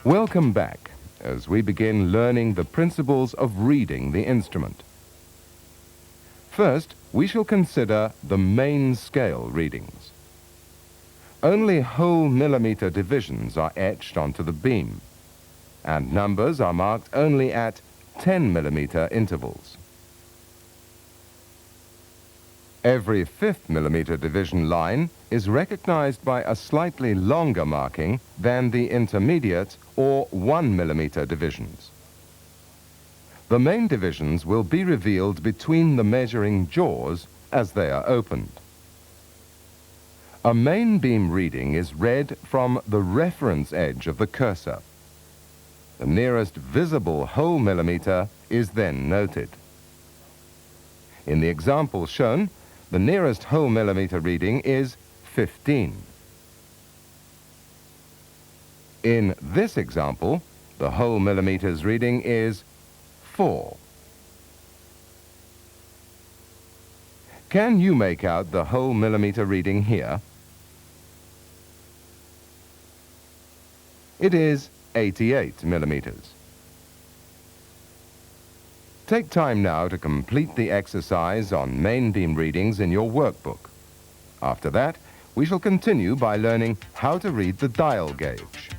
Welcome back as we begin learning the principles of reading the instrument. First, we shall consider the main scale readings. Only whole millimeter divisions are etched onto the beam, and numbers are marked only at 10 millimeter intervals. Every 5th millimeter division line is recognized by a slightly longer marking than the intermediate or 1 millimeter divisions. The main divisions will be revealed between the measuring jaws as they are opened. A main beam reading is read from the reference edge of the cursor. The nearest visible whole millimeter is then noted. In the example shown, the nearest whole millimeter reading is 15. In this example, the whole millimeters reading is 4. Can you make out the whole millimeter reading here? It is 88 millimeters. Take time now to complete the exercise on main beam readings in your workbook. After that, we shall continue by learning how to read the dial gauge.